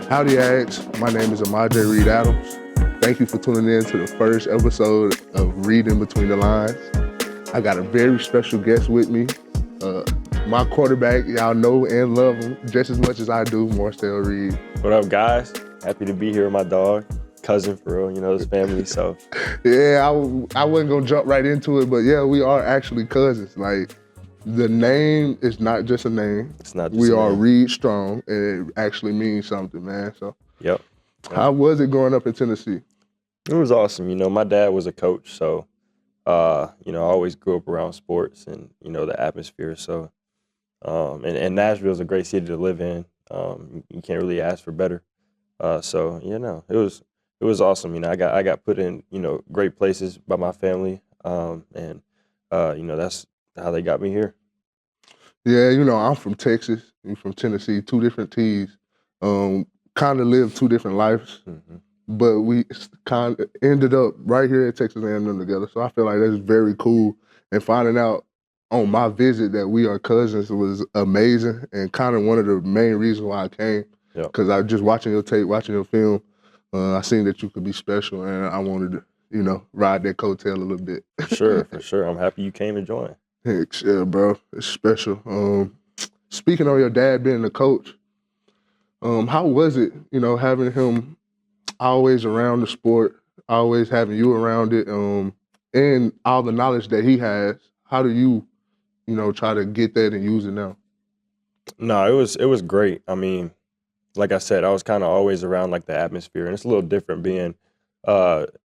Howdy, Ags. My name is Marcel Reed Adams. Thank you for tuning in to the first episode of Reading Between the Lines. I got a very special guest with me. My quarterback, y'all know and love him just as much as I do, Marcel Reed. What up, guys? Happy to be here with my dog, cousin for real, his family, so. Yeah, I wasn't gonna jump right into it, but yeah, we are actually cousins. Like, the name is not just a name. It's not just We a are name. Reed Strong, and it actually means something, man. So, Yep. how was it growing up in Tennessee? It was awesome. My dad was a coach, so, I always grew up around sports and, the atmosphere. So, and Nashville is a great city to live in. You can't really ask for better. It was awesome. I got put in, great places by my family. That's how they got me here. Yeah, I'm from Texas. You're from Tennessee, two different T's. Kind of lived two different lives, but we kind of ended up right here at Texas A&M together. So I feel like that's very cool. And finding out on my visit that we are cousins was amazing and kind of one of the main reasons why I came. Because I was just watching your tape, watching your film, I seen that you could be special, and I wanted to, ride that coattail a little bit. For sure. I'm happy you came and joined. Thanks, yeah, bro. It's special. Speaking of your dad being a coach, how was it, having him always around the sport, always having you around it, and all the knowledge that he has? How do you, try to get that and use it now? No, it was great. I mean, like I said, I was kind of always around like the atmosphere, and it's a little different being.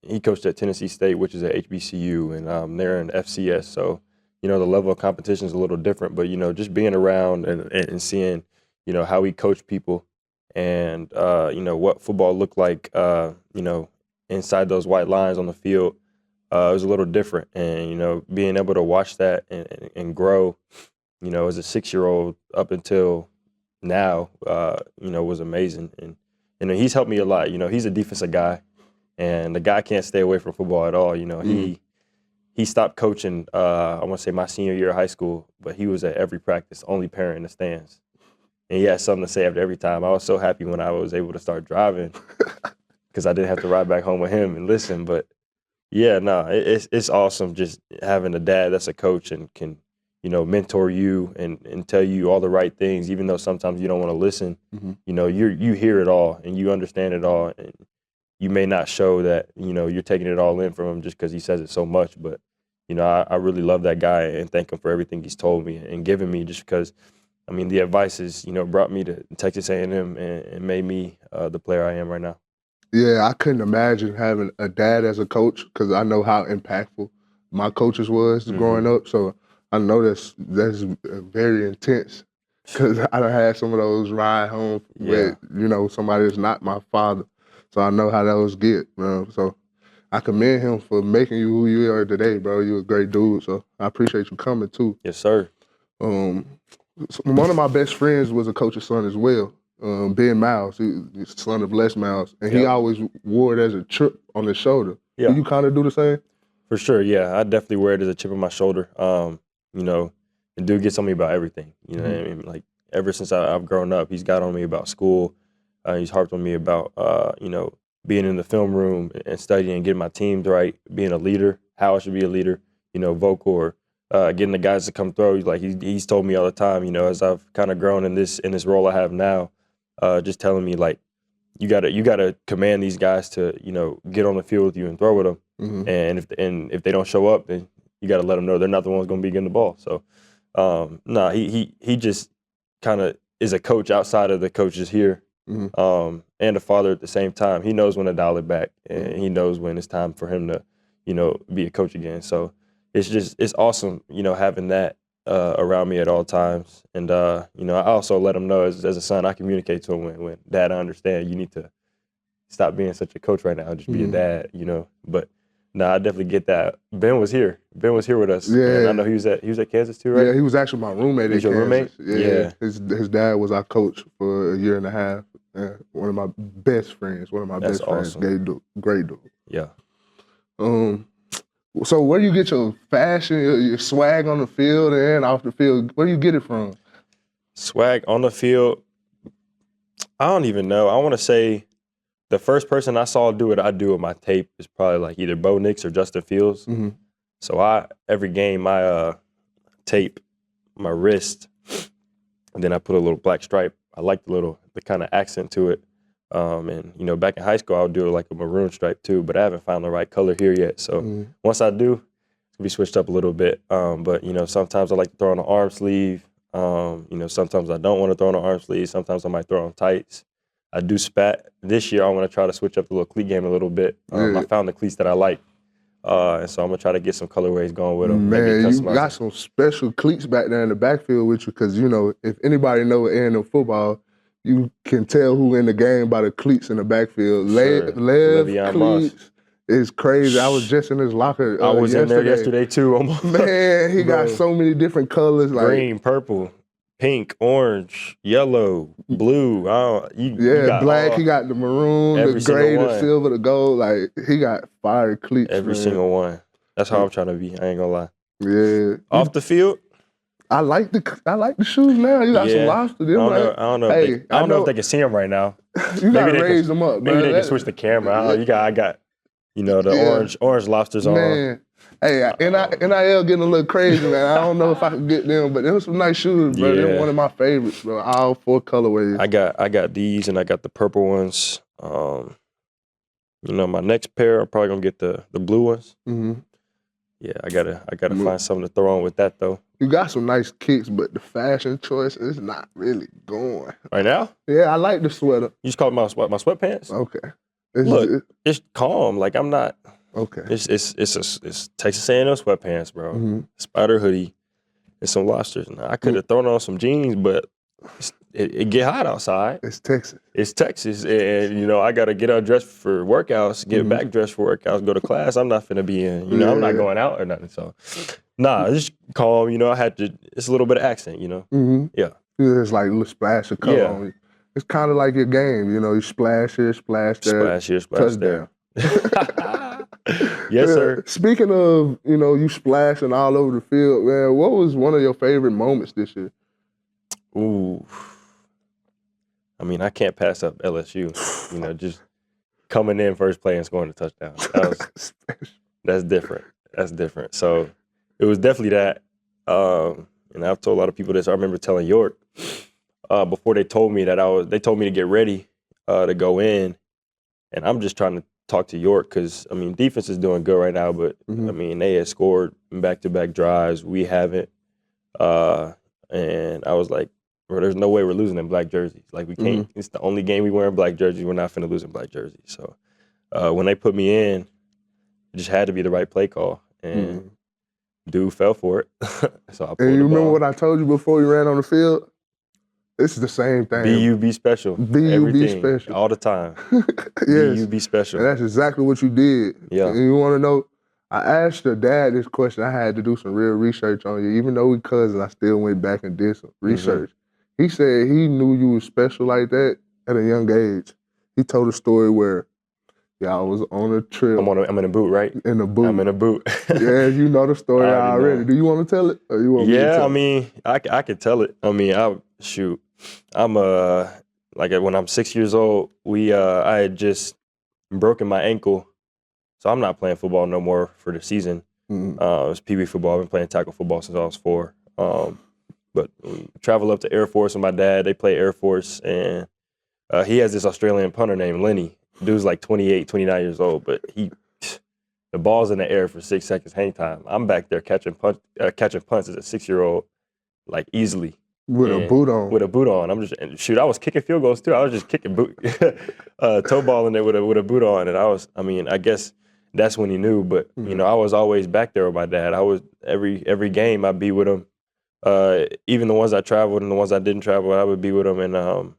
He coached at Tennessee State, which is at HBCU, and they're in FCS, so. The level of competition is a little different, but, just being around and seeing, how he coached people and, what football looked like, inside those white lines on the field, it was a little different. And, being able to watch that and grow, as a 6-year-old up until now, was amazing. And, he's helped me a lot. He's a defensive guy, and the guy can't stay away from football at all. He stopped coaching, I want to say my senior year of high school, but he was at every practice, only parent in the stands. And he had something to say after every time. I was so happy when I was able to start driving because I didn't have to ride back home with him and listen. But, yeah, no, it's awesome just having a dad that's a coach and can, mentor you and tell you all the right things, even though sometimes you don't want to listen. You hear it all and you understand it all. And you may not show that, you're taking it all in from him just because he says it so much. But, I really love that guy and thank him for everything he's told me and given me just because, the advice is, brought me to Texas A&M and made me the player I am right now. Yeah, I couldn't imagine having a dad as a coach because I know how impactful my coaches was growing up. So I know that's very intense because I done had some of those ride home with, somebody that's not my father. So I know how those get, bro. So I commend him for making you who you are today, bro. You're a great dude. So I appreciate you coming too. Yes, sir. So one of my best friends was a coach's son as well, Ben Miles, he's son of Les Miles, and he always wore it as a chip on his shoulder. Yeah. Do you kind of do the same? For sure, yeah. I definitely wear it as a chip on my shoulder. The dude gets on me about everything. You know what I mean? Like ever since I've grown up, he's got on me about school. He's harped on me about, being in the film room and studying and getting my teams right, being a leader, how I should be a leader, vocal or getting the guys to come through. Like he's told me all the time, as I've kind of grown in this role I have now, just telling me like, you gotta command these guys to, get on the field with you and throw with them. And if they don't show up, then you got to let them know they're not the ones going to be getting the ball. So, he just kind of is a coach outside of the coaches here. And a father at the same time. He knows when to dial it back, and he knows when it's time for him to, be a coach again. So it's awesome, having that around me at all times. And I also let him know as a son, I communicate to him when Dad, I understand you need to stop being such a coach right now, just be a dad, But no, I definitely get that. Ben was here. Ben was here with us. Yeah. And I know he was at Kansas too, right? Yeah, he was actually my roommate at Kansas. Your roommate? Yeah. His dad was our coach for a year and a half. One of my best friends. That's awesome. Great dude. Yeah. So where do you get your fashion, your swag on the field and off the field? Where do you get it from? Swag on the field. I don't even know. I want to say the first person I saw do what I do with my tape is probably like either Bo Nix or Justin Fields. Mm-hmm. So every game I tape my wrist, and then I put a little black stripe. I like the kind of accent to it. And you know, back in high school, I would do it like a maroon stripe too, but I haven't found the right color here yet. So once I do, it's gonna be switched up a little bit. But you know, sometimes I like to throw on an arm sleeve. You know, sometimes I don't want to throw on an arm sleeve. Sometimes I might throw on tights. I do spat. This year, I'm gonna try to switch up the little cleat game a little bit. I found the cleats that I like. And so I'm gonna try to get some colorways going with them. Man, you got some special cleats back there in the backfield with you, because you know, if anybody know A&M football, you can tell who in the game by the cleats in the backfield. Lev cleats is crazy. I was just in his locker. I was in there yesterday too. Almost. Man, he got so many different colors, like green, purple, pink, orange, yellow, blue. You got black. He got the maroon, the gray, the silver, the gold. Like, he got fire cleats. Every single one. That's how I'm trying to be. I ain't gonna lie. Yeah. Off the field, I like the shoes now. You got some lobster. I don't know. Hey, I don't know if they can see them right now. You gotta raise them up. Maybe they can switch the camera. I got you know, the orange lobsters on. Man. Hey, NIL getting a little crazy, man. I don't know if I could get them, but there was some nice shoes, bro. They're one of my favorites, bro. All 4 colorways. I got these, and I got the purple ones. You know, my next pair, I'm probably gonna get the blue ones. Mm-hmm. Yeah, I gotta find something to throw on with that though. You got some nice kicks, but the fashion choice is not really going right now. Yeah, I like the sweater. You just called my sweatpants? Okay. It's calm. Like, I'm not. Okay. It's Texas A&M sweatpants, bro. Spider hoodie and some lobsters. Now, I could have thrown on some jeans, but it get hot outside. It's Texas. It's Texas, and you know, I gotta get undressed for workouts, get back dressed for workouts, go to class. I'm not finna be in. You know, I'm not going out or nothing. So, it's calm. You know, I had to. It's a little bit of accent. You know. Yeah. It's like a little splash of color on you. It's kind of like your game. You know, you splash here, splash there. Splash here, splash touchdown. There. Yes, sir. Speaking of, you know, you splashing all over the field, man, what was one of your favorite moments this year? Ooh. I mean, I can't pass up LSU. You know, just coming in first play and scoring a touchdown. That's different. That's different. So it was definitely that. And I've told a lot of people this. I remember telling York before they told me that they told me to get ready to go in. And I'm just trying to talk to York because, I mean, defense is doing good right now, but, I mean, they had scored back-to-back drives. We haven't. And I was like, bro, there's no way we're losing in black jerseys. Like, we can't. It's the only game we wear in black jerseys. We're not finna lose in black jerseys. So when they put me in, it just had to be the right play call. And dude fell for it. So I pulled and you remember ball. what I told you before you ran on the field? It's the same thing. B-U-B special. B-U-B special. All the time. Yes. B-U-B special. And that's exactly what you did. Yeah. And you want to know, I asked your dad this question. I had to do some real research on you. Even though we cousins, I still went back and did some research. He said he knew you were special like that at a young age. He told a story where y'all was on a trip. I'm in a boot, right? In a boot. I'm in a boot. Yeah, you know the story already. Do you want to tell it? Or you want me to tell I mean, I could tell it. I mean, I'm like when I'm 6 years old, I had just broken my ankle, so I'm not playing football no more for the season. It was Pee Wee football. I've been playing tackle football since I was 4. But we travel up to Air Force with my dad. They play Air Force, and he has this Australian punter named Lenny. Dude's like 28, 29 years old, but the ball's in the air for 6 seconds hang time. I'm back there catching punts as a 6-year-old, like easily. With a boot on. With a boot on. I was kicking field goals too. I was just kicking toe ball in there with a boot on. And I guess that's when he knew. But, you know, I was always back there with my dad. I was every game I'd be with him. Even the ones I traveled and the ones I didn't travel, I would be with him. And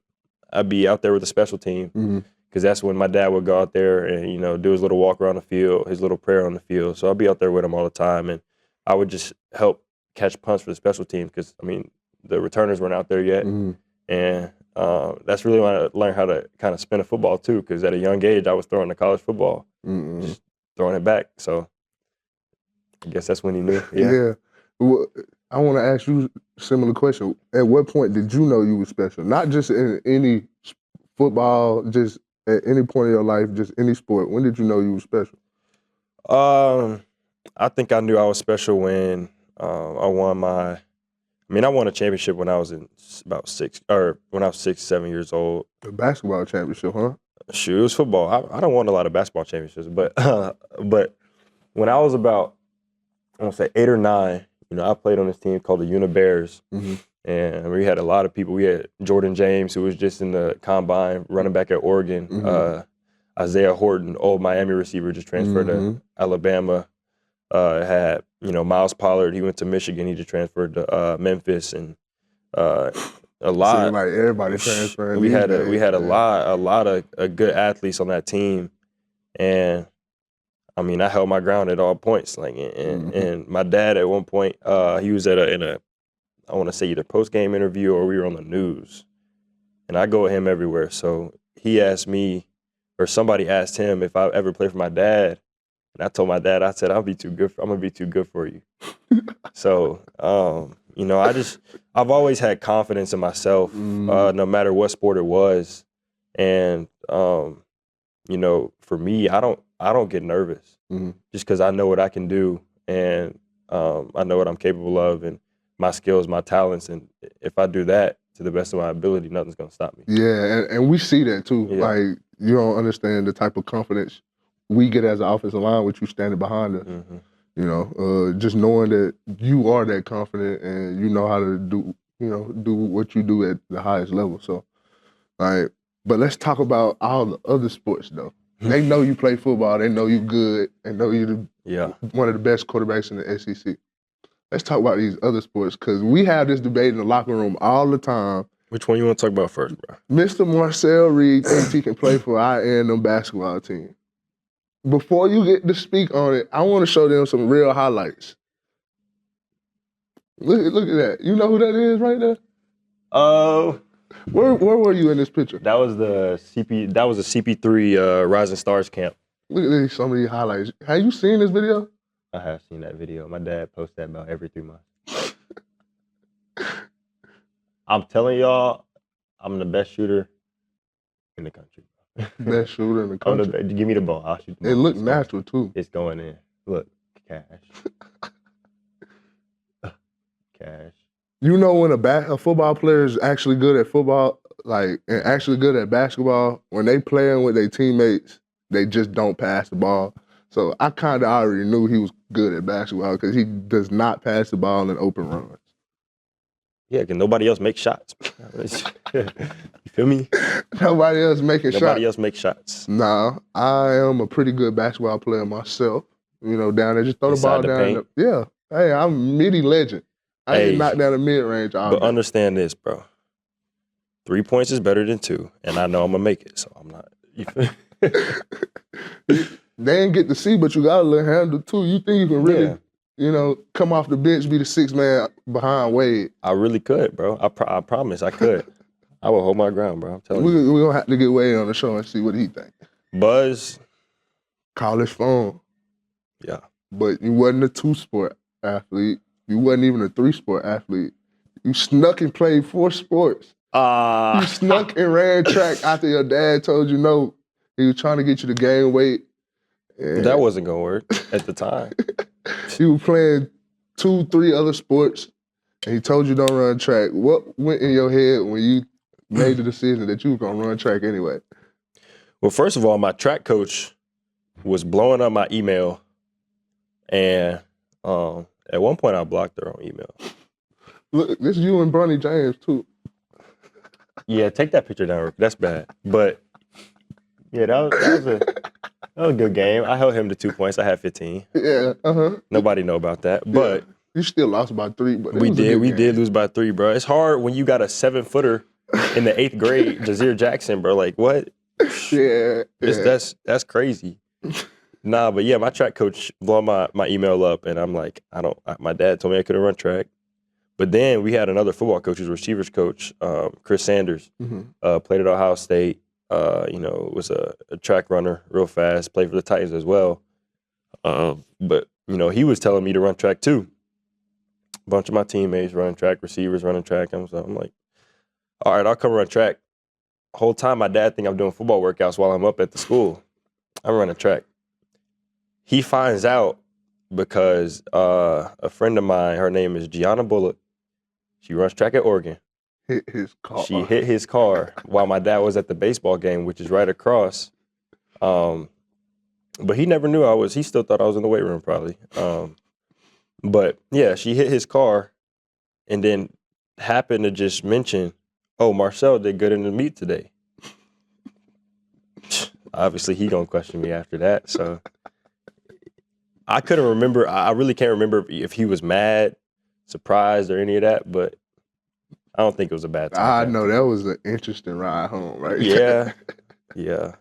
I'd be out there with the special team. Because that's when my dad would go out there and, you know, do his little walk around the field, his little prayer on the field. So I'd be out there with him all the time. And I would just help catch punts for the special team because, I mean, the returners weren't out there yet. And that's really when I learned how to kind of spin a football too, because at a young age, I was throwing the college football, just throwing it back. So I guess that's when he knew. Yeah. Well, I want to ask you a similar question. At what point did you know you were special? Not just in any football, just at any point in your life, just any sport? When did you know you were special? I think I knew I was special when I won a championship when I was when I was 6, 7 years old. The basketball championship, huh? Shoot, it was football. I don't won a lot of basketball championships, but when I was about, I want to say 8 or 9, I played on this team called the Uni Bears, and we had a lot of people. We had Jordan James, who was just in the combine, running back at Oregon. Isaiah Horton, old Miami receiver, just transferred to Alabama. Had Miles Pollard, he went to Michigan. He just transferred to Memphis, and a lot. Like everybody transferring. We had a lot of good athletes on that team, and I mean I held my ground at all points. Like and my dad at one point, he was at I want to say either post game interview or we were on the news, and I go with him everywhere. So he asked me, or somebody asked him if I ever played for my dad. And I told my dad, I said, I'm gonna be too good for you. So, I've always had confidence in myself, no matter what sport it was. And, for me, I don't get nervous just because I know what I can do and I know what I'm capable of and my skills, my talents. And if I do that to the best of my ability, nothing's gonna stop me. Yeah, and we see that too. Yeah. Like, you don't understand the type of confidence we get as an offensive line with you standing behind us. Just knowing that you are that confident and you know how to do what you do at the highest level. So, but let's talk about all the other sports though. They know you play football. They know you good. They know you're one of the best quarterbacks in the SEC. Let's talk about these other sports because we have this debate in the locker room all the time. Which one you want to talk about first, bro? Mr. Marcel Reed thinks he can play for A&M basketball team. Before you get to speak on it, I want to show them some real highlights. Look at that. You know who that is right there? Where were you in this picture? That was the CP3 Rising Stars camp. Look at some of these highlights. Have you seen this video? I have seen that video. My dad posts that about every 3 months. I'm telling y'all, I'm the best shooter in the country. Best shooter in the country. Give me the ball. I'll shoot the ball. It looked natural too. It's going in. Look, cash. Cash. You know when a football player is actually good at football, and actually good at basketball, when they playing with their teammates, they just don't pass the ball. So I kind of already knew he was good at basketball because he does not pass the ball in open runs. Yeah, because nobody else makes shots. You feel me? Nobody else making shots. Nobody else makes shots. Nah, I am a pretty good basketball player myself. Down there, just throw the ball down. Yeah. Hey, I'm midi legend. I can knock down the mid-range. But understand this, bro. 3 points is better than 2, and I know I'm going to make it, so I'm not. You feel me? They didn't get to see, but you got a little handle, too. You think you can really, come off the bench, be the sixth man behind Wade? I really could, bro. I promise I could. I will hold my ground, bro. I'm telling you. We're going to have to get Wade on the show and see what he think. Buzz. Call his phone. Yeah. But you wasn't a 2-sport athlete. You wasn't even a 3-sport athlete. You snuck and played 4 sports. You snuck and ran track after your dad told you no. He was trying to get you to gain weight. That wasn't going to work at the time. You were playing 2, 3 other sports, and he told you don't run track. What went in your head when you made the decision that you were going to run track anyway? Well, first of all, my track coach was blowing up my email, and at one point I blocked her on email. Look, this is you and Bronny James, too. Yeah, take that picture down. That's bad. But, yeah, that was a good game. I held him to 2 points. I had 15. Yeah, Nobody know about that. But you still lost by 3. But we did lose by 3, bro. It's hard when you got a 7-footer in the 8th grade, Jazeer Jackson, bro. Like, what? Yeah. That's crazy. Nah, but yeah, my track coach blew my email up, and I'm like, my dad told me I couldn't run track. But then we had another football coach, who's receivers coach, Chris Sanders, played at Ohio State, was a track runner, real fast, played for the Titans as well. But, he was telling me to run track too. A bunch of my teammates running track, receivers running track. I'm like, all right, I'll come run track. whole time my dad think I'm doing football workouts while I'm up at the school. I'm running track. He finds out because a friend of mine, her name is Gianna Bullock. She runs track at Oregon. Hit his car. She hit his car while my dad was at the baseball game, which is right across. But he never knew I was. He still thought I was in the weight room probably. But yeah, she hit his car, and then happened to just mention, "Oh, Marcel did good in the meet today." Obviously, he gonna question me after that. So I couldn't remember. I really can't remember if he was mad, surprised, or any of that. But I don't think it was a bad time. I know that was an interesting ride home, right? Yeah, yeah.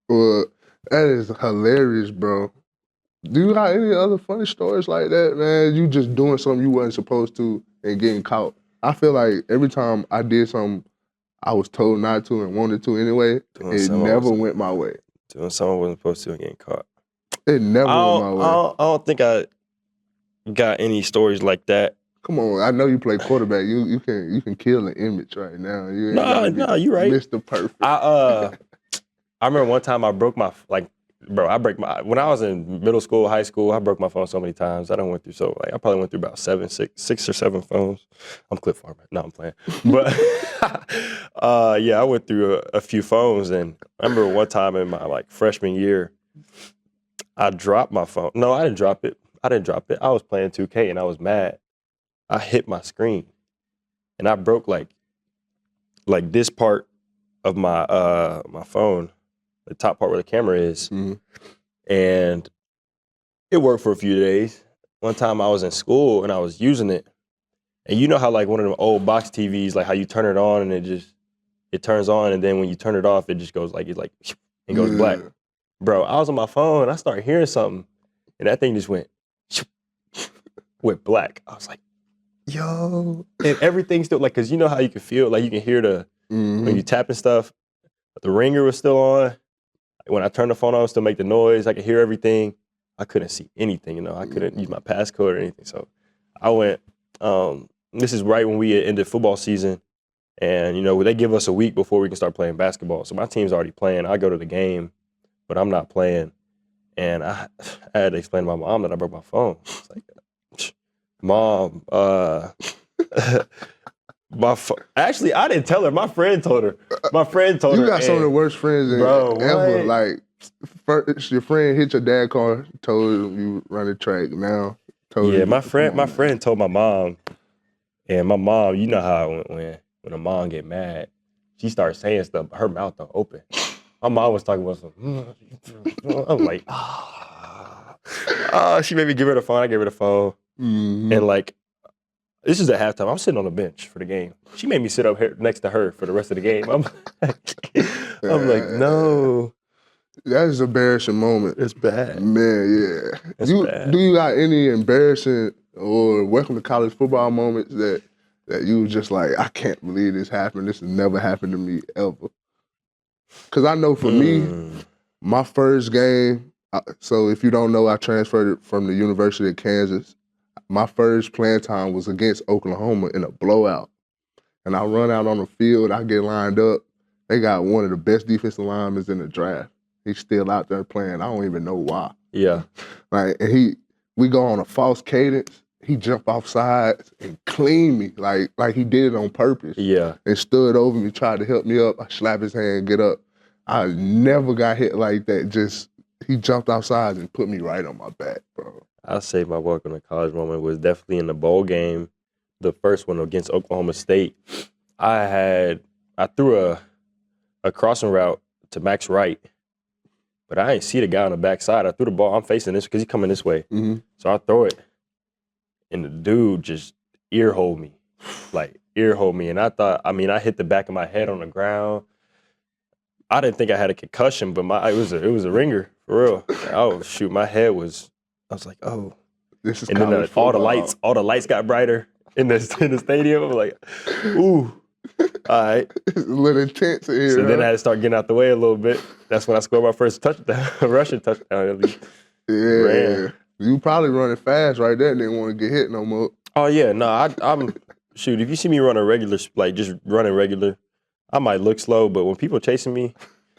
Well, that is hilarious, bro. Do you have any other funny stories like that, man? You just doing something you wasn't supposed to and getting caught. I feel like every time I did something I was told not to and wanted to anyway, it never went my way. Doing something I wasn't supposed to and getting caught. It never went my way. I don't think I got any stories like that. Come on, I know you play quarterback. You can kill an image right now. No, you right. Mr. Perfect. I remember one time I broke my when I was in middle school, high school, I broke my phone so many times. I went through I probably went through about six or seven phones. I'm clip farming. No, I'm playing. But yeah, I went through a few phones, and I remember one time in my freshman year, I dropped my phone. No, I didn't drop it. I was playing 2K and I was mad. I hit my screen, and I broke like this part of my my phone, the top part where the camera is, and it worked for a few days. One time I was in school and I was using it, and you know how one of them old box TVs, how you turn it on and it turns on, and then when you turn it off, it just goes it goes black. Bro, I was on my phone and I started hearing something, and that thing just went black. I was like, yo, and everything still because you know how you can feel you can hear the when you tap and stuff, the ringer was still on. When I turned the phone on, it would still make the noise. I could hear everything. I couldn't see anything, I couldn't use my passcode or anything. So I went, this is right when we ended football season, and they give us a week before we can start playing basketball. So my team's already playing. I go to the game, but I'm not playing. And I had to explain to my mom that I broke my phone. It's like, Mom, actually, I didn't tell her. My friend told her. You got some of the worst friends ever. What? First, your friend hit your dad car, told him you run the track. Now, my friend told my mom, and my mom, you know how it went when a mom get mad, she starts saying stuff, but her mouth don't open. My mom was talking about something. I'm like, she made me give her the phone. I gave her the phone. And this is at halftime. I'm sitting on the bench for the game. She made me sit up here next to her for the rest of the game. I'm like, no. That is an embarrassing moment. It's bad. Man, yeah. Bad. Do you got any embarrassing or welcome to college football moments that you was just like, I can't believe this happened. This has never happened to me ever? Because I know for me, my first game, so if you don't know, I transferred from the University of Kansas. My first playing time was against Oklahoma in a blowout. And I run out on the field, I get lined up. They got one of the best defensive linemen in the draft. He's still out there playing. I don't even know why. Yeah. And we go on a false cadence. He jumped off sides and cleaned me like he did it on purpose. Yeah. And stood over me, tried to help me up. I slapped his hand, get up. I never got hit like that. He jumped off sides and put me right on my back, bro. I'll say my welcome to college moment was definitely in the bowl game, the first one against Oklahoma State. I threw a crossing route to Max Wright, but I didn't see the guy on the backside. I threw the ball. I'm facing this because he's coming this way. Mm-hmm. So I throw it, and the dude just ear-holed me. And I hit the back of my head on the ground. I didn't think I had a concussion, but it was a ringer, for real. Oh, shoot, my head was... I was like, oh. This is and then all the lights got brighter in the stadium. I'm like, ooh, all right. It's a little intense here. So then I had to start getting out the way a little bit. That's when I scored my first touchdown, rushing touchdown at least. Yeah. Ran. You probably running fast right there and didn't want to get hit no more. Oh, yeah. No, I'm, shoot, if you see me running regular, just running regular, I might look slow, but when people chasing me,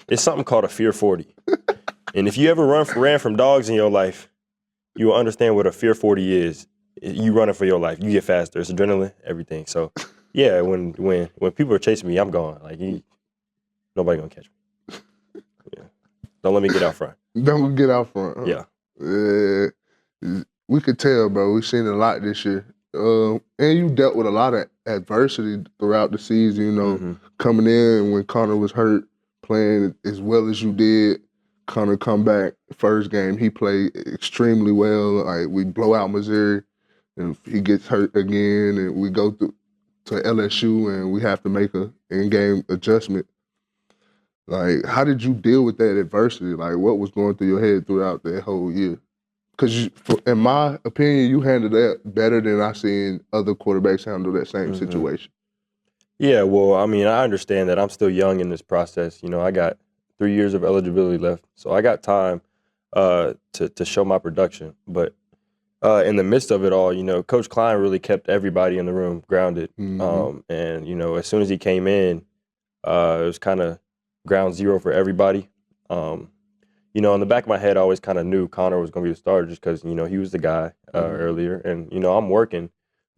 it's something called a fear 40. And if you ever ran from dogs in your life, you will understand what a fear 40 is. You running for your life. You get faster. It's adrenaline, everything. So, yeah, when people are chasing me, I'm gone. Like, nobody gonna catch me. Yeah. Don't let me get out front. Don't get out front. Huh? Yeah. We could tell, bro. We've seen a lot this year. And you dealt with a lot of adversity throughout the season, you know, coming in when Connor was hurt, playing as well as you did. Connor come back, first game, he played extremely well. Like, we blow out Missouri, and he gets hurt again, and we go to LSU, and we have to make a in-game adjustment. Like, how did you deal with that adversity? Like, what was going through your head throughout that whole year? Because, in my opinion, you handled that better than I've seen other quarterbacks handle that same situation. Yeah, well, I mean, I understand that I'm still young in this process. You know, I got 3 years of eligibility left, so I got time to show my production. But in the midst of it all, you know, Coach Klein really kept everybody in the room grounded. And, you know, as soon as he came in, it was kind of ground zero for everybody. You know, in the back of my head, I always kind of knew Connor was going to be the starter just because, you know, he was the guy earlier. And, you know, I'm working,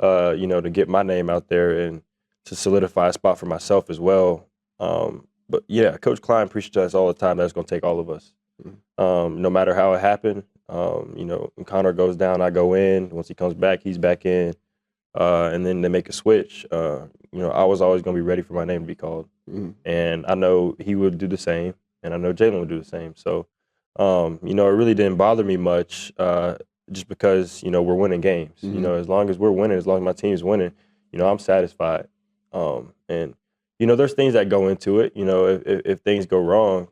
you know, to get my name out there and to solidify a spot for myself as well. But, yeah, Coach Klein preaches to us all the time that it's going to take all of us. No matter how it happened, you know, when Connor goes down, I go in. Once he comes back, he's back in. And then they make a switch. You know, I was always going to be ready for my name to be called. And I know he would do the same, and I know Jalen would do the same. So, you know, it really didn't bother me much just because, you know, we're winning games. You know, as long as we're winning, as long as my team's winning, you know, I'm satisfied. And, you know, there's things that go into it. You know, if things go wrong,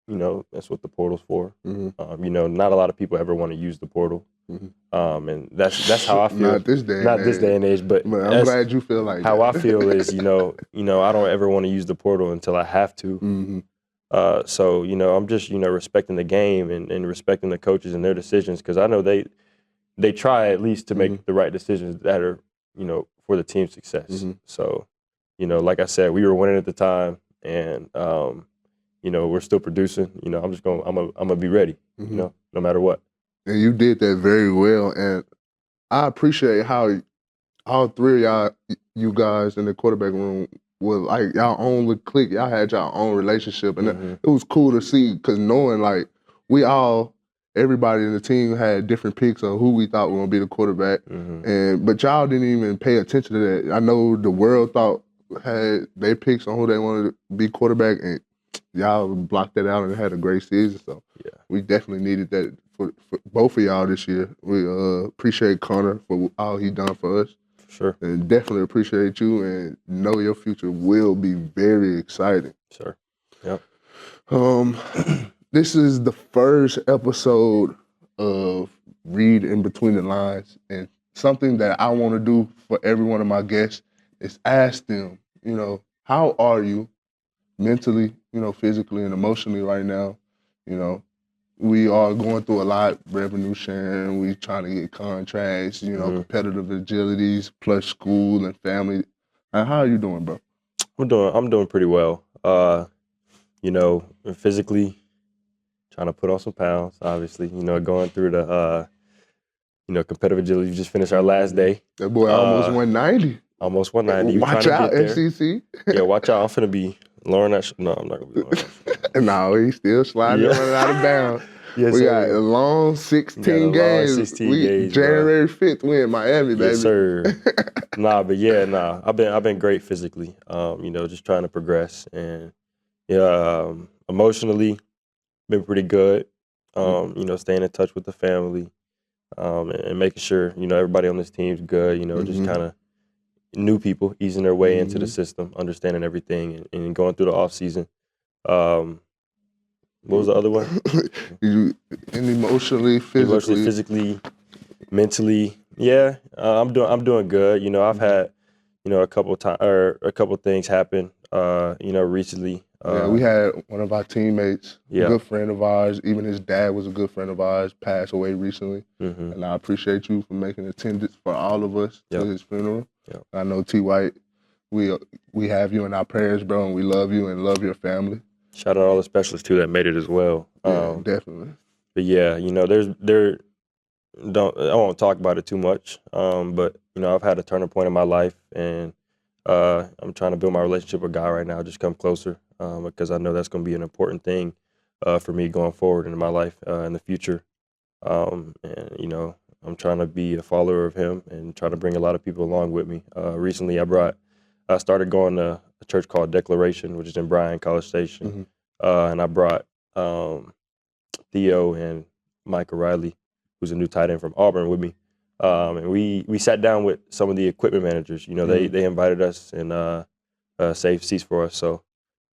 you know, that's what the portal's for. You know, not a lot of people ever want to use the portal. And that's how I feel. Not this day and age, but I'm glad you feel like how that. I feel is, you know, I don't ever want to use the portal until I have to. So, you know, I'm just, you know, respecting the game and respecting the coaches and their decisions, because I know they try at least to make the right decisions that are, you know, for the team's success. So, you know, like I said, we were winning at the time, and you know, we're still producing. You know, I'm gonna be ready. You know, no matter what. And you did that very well, and I appreciate how all three of you guys in the quarterback room were like y'all own little clique. Y'all had y'all own relationship, and it was cool to see, because knowing like everybody in the team had different picks on who we thought was gonna be the quarterback, but y'all didn't even pay attention to that. I know the world had their picks on who they wanted to be quarterback, and y'all blocked that out and had a great season. So we definitely needed that for both of y'all this year. We appreciate Connor for all he done for us. Sure. And definitely appreciate you, and know your future will be very exciting. Sure. Yep. This is the first episode of Read in Between the Lines, and something that I want to do for every one of my guests is ask them, you know, how are you mentally, you know, physically and emotionally right now? You know, we are going through a lot, revenue sharing, we trying to get contracts, you know, competitive agilities, plus school and family. And how are you doing, bro? I'm doing pretty well. You know, physically trying to put on some pounds, obviously, you know, going through the you know, competitive agility. We just finished our last day. That boy almost 190. Almost 190. Watch out, FCC. Yeah, watch out. I'm finna be lowering that. No, I'm not gonna be lowering that. No, he's still sliding running out of bounds. Yes, we sir. got a long 16 games. 16 games, January 5th, we in Miami, baby. Yes, sir. I've been great physically. You know, just trying to progress, and emotionally, been pretty good. You know, staying in touch with the family, and making sure, you know, everybody on this team's good. You know, just kind of new people easing their way into the system, understanding everything, and going through the off season. What was the other one? Emotionally, physically, mentally. Yeah, I'm doing good. You know, I've had, you know, a couple things happen. You know, recently. We had one of our teammates, a good friend of ours. Even his dad was a good friend of ours. Passed away recently, and I appreciate you for making attendance for all of us to his funeral. I know T. White we have you in our prayers, bro, and we love you and love your family. Shout out all the specialists too that made it as well. Yeah, definitely. But yeah, you know, I won't talk about it too much. But you know, I've had a turning point in my life, and I'm trying to build my relationship with God right now, just come closer, because I know that's going to be an important thing for me going forward in my life in the future. And you know, I'm trying to be a follower of Him and trying to bring a lot of people along with me. Recently, I started going to a church called Declaration, which is in Bryan, College Station, and I brought Theo and Mike O'Reilly, who's a new tight end from Auburn, with me. And we sat down with some of the equipment managers. You know, they invited us and saved seats for us. So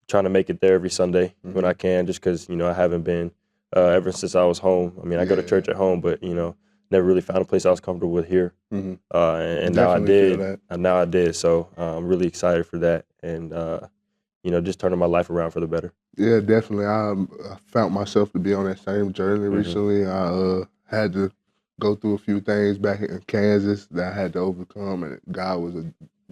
trying to make it there every Sunday when I can, just because, you know, I haven't been ever since I was home. I mean, I go to church at home, but, you know, never really found a place I was comfortable with here. And now I did. And now I did. So I'm really excited for that. And, you know, just turning my life around for the better. Yeah, definitely. I found myself to be on that same journey recently. I had to go through a few things back in Kansas that I had to overcome, and God was a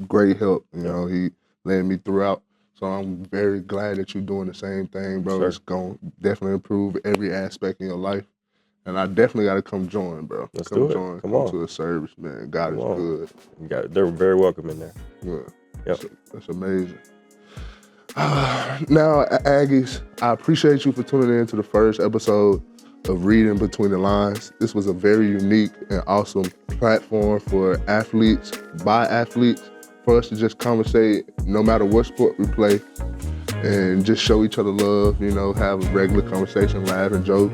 great help. You know, He led me throughout. So I'm very glad that you're doing the same thing, bro. It's going to definitely improve every aspect in your life. And I definitely got to come join, bro. Let's come do it. join. Come on to the service, man. God is good. They're very welcome in there. Yeah. That's amazing. Now, Aggies, I appreciate you for tuning in to the first episode of Reading Between the Lines. This was a very unique and awesome platform for athletes, by athletes, for us to just conversate no matter what sport we play and just show each other love, you know, have a regular conversation, laugh and joke,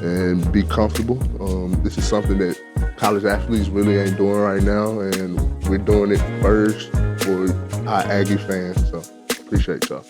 and be comfortable. This is something that college athletes really ain't doing right now, and we're doing it first for our Aggie fans. So appreciate y'all.